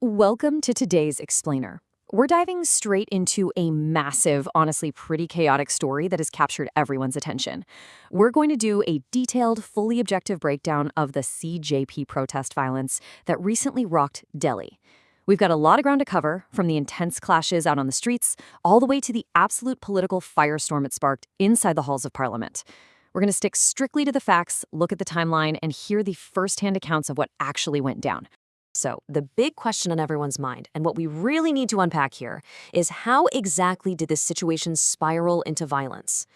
Welcome to today's Explainer. We're diving straight into a massive, honestly pretty chaotic story that has captured everyone's attention. We're going to do a detailed, fully objective breakdown of the CJP protest violence that recently rocked Delhi. We've got a lot of ground to cover, from the intense clashes out on the streets, all the way to the absolute political firestorm it sparked inside the halls of Parliament. We're going to stick strictly to the facts, look at the timeline, and hear the first-hand accounts of what actually went down. So, the big question on everyone's mind, and what we really need to unpack here, is how exactly did this situation spiral into violence?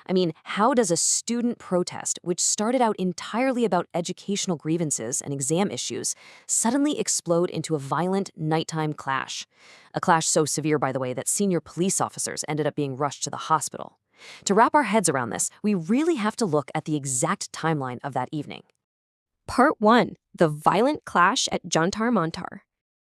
I mean, how does a student protest, which started out entirely about educational grievances and exam issues, suddenly explode into a violent nighttime clash? A clash so severe, by the way, that senior police officers ended up being rushed to the hospital. To wrap our heads around this, we really have to look at the exact timeline of that evening. Part 1. The Violent Clash at Jantar Mantar.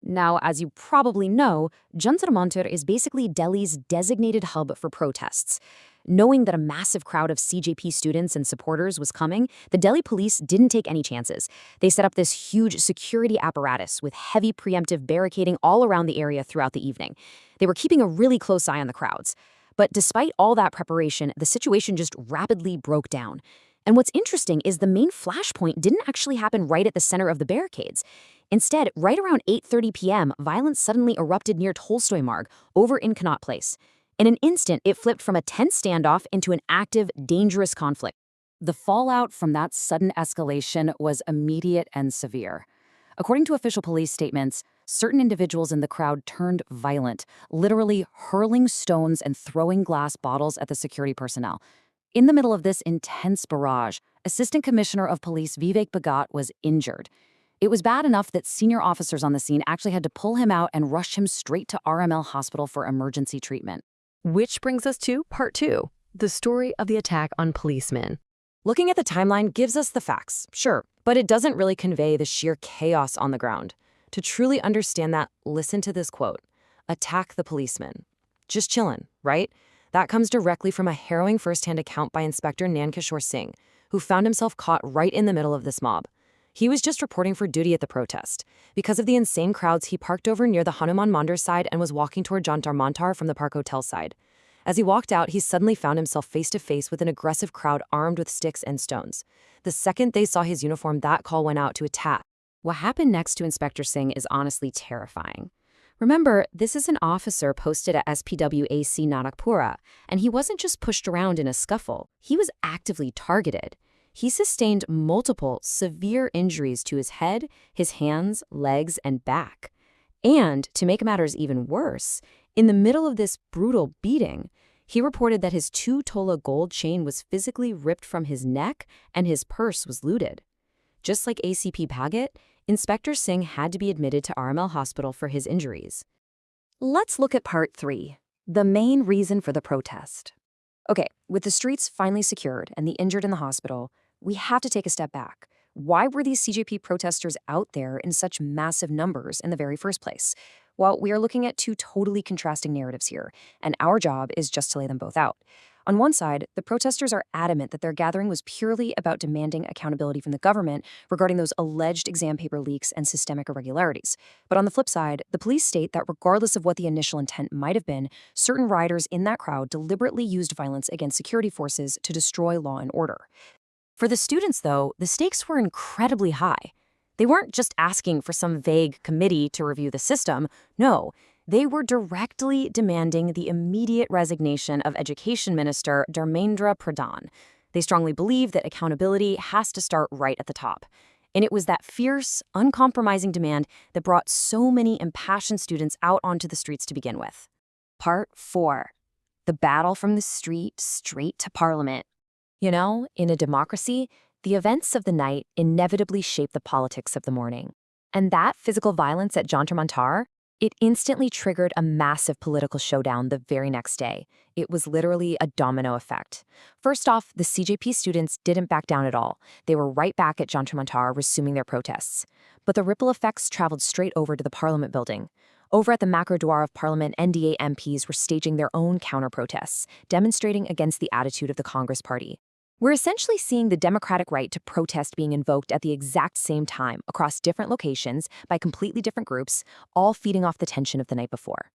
Now, as you probably know, Jantar Mantar is basically Delhi's designated hub for protests. Knowing that a massive crowd of CJP students and supporters was coming, the Delhi police didn't take any chances. They set up this huge security apparatus with heavy preemptive barricading all around the area throughout the evening. They were keeping a really close eye on the crowds. But despite all that preparation, the situation just rapidly broke down. And what's interesting is the main flashpoint didn't actually happen right at the center of the barricades. Instead, right around 8:30 p.m., violence suddenly erupted near Tolstoy Marg, over in Connaught Place. In an instant, it flipped from a tense standoff into an active, dangerous conflict. The fallout from that sudden escalation was immediate and severe. According to official police statements, certain individuals in the crowd turned violent, literally hurling stones and throwing glass bottles at the security personnel. In the middle of this intense barrage, Assistant Commissioner of Police Vivek Bhagat was injured. It was bad enough that senior officers on the scene actually had to pull him out and rush him straight to RML Hospital for emergency treatment. Which brings us to Part 2, the story of the attack on policemen. Looking at the timeline gives us the facts, sure, but it doesn't really convey the sheer chaos on the ground. To truly understand that, listen to this quote: "Attack the policeman." Just chillin', right? That comes directly from a harrowing first-hand account by Inspector Nankishore Singh, who found himself caught right in the middle of this mob. He was just reporting for duty at the protest. Because of the insane crowds, he parked over near the Hanuman Mandir side and was walking toward Jantar Mantar from the Park Hotel side. As he walked out, he suddenly found himself face-to-face with an aggressive crowd armed with sticks and stones. The second they saw his uniform, that call went out to attack. What happened next to Inspector Singh is honestly terrifying. Remember, this is an officer posted at SPWAC Nagpura, and he wasn't just pushed around in a scuffle. He was actively targeted. He sustained multiple severe injuries to his head, his hands, legs, and back. And, to make matters even worse, in the middle of this brutal beating, he reported that his 2-tola gold chain was physically ripped from his neck and his purse was looted. Just like ACP Bhagat, Inspector Singh had to be admitted to RML Hospital for his injuries. Let's look at Part 3, the main reason for the protest. Okay, with the streets finally secured and the injured in the hospital, we have to take a step back. Why were these CJP protesters out there in such massive numbers in the very first place? Well, we are looking at two totally contrasting narratives here, and our job is just to lay them both out. On one side, the protesters are adamant that their gathering was purely about demanding accountability from the government regarding those alleged exam paper leaks and systemic irregularities. But on the flip side, the police state that regardless of what the initial intent might have been, certain rioters in that crowd deliberately used violence against security forces to destroy law and order. For the students, though, the stakes were incredibly high. They weren't just asking for some vague committee to review the system. No, they were directly demanding the immediate resignation of Education Minister Dharmendra Pradhan. They strongly believe that accountability has to start right at the top. And it was that fierce, uncompromising demand that brought so many impassioned students out onto the streets to begin with. Part 4. The battle from the street straight to Parliament. You know, in a democracy, the events of the night inevitably shape the politics of the morning. And that physical violence at Jantar Mantar, it instantly triggered a massive political showdown the very next day. It was literally a domino effect. First off, the CJP students didn't back down at all. They were right back at Jantar Mantar resuming their protests. But the ripple effects traveled straight over to the Parliament building. Over at the Macro Dwar of Parliament, NDA MPs were staging their own counter-protests, demonstrating against the attitude of the Congress Party. We're essentially seeing the democratic right to protest being invoked at the exact same time across different locations by completely different groups, all feeding off the tension of the night before.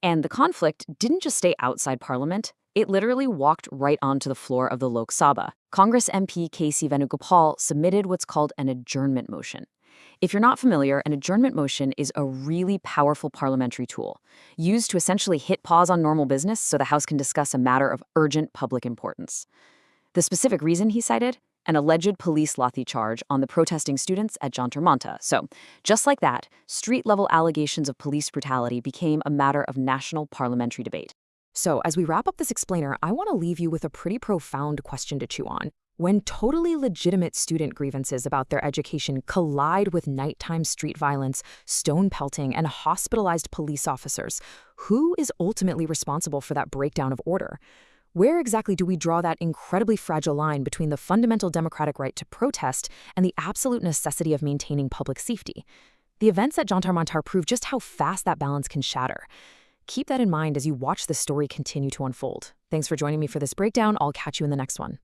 And the conflict didn't just stay outside Parliament, it literally walked right onto the floor of the Lok Sabha. Congress MP K.C. Venugopal submitted what's called an adjournment motion. If you're not familiar, an adjournment motion is a really powerful parliamentary tool, used to essentially hit pause on normal business so the House can discuss a matter of urgent public importance. The specific reason he cited? An alleged police lathi charge on the protesting students at Jantar Manta. So, just like that, street-level allegations of police brutality became a matter of national parliamentary debate. So, as we wrap up this explainer, I want to leave you with a pretty profound question to chew on. When totally legitimate student grievances about their education collide with nighttime street violence, stone pelting, and hospitalized police officers, who is ultimately responsible for that breakdown of order? Where exactly do we draw that incredibly fragile line between the fundamental democratic right to protest and the absolute necessity of maintaining public safety? The events at Jantar Mantar prove just how fast that balance can shatter. Keep that in mind as you watch the story continue to unfold. Thanks for joining me for this breakdown. I'll catch you in the next one.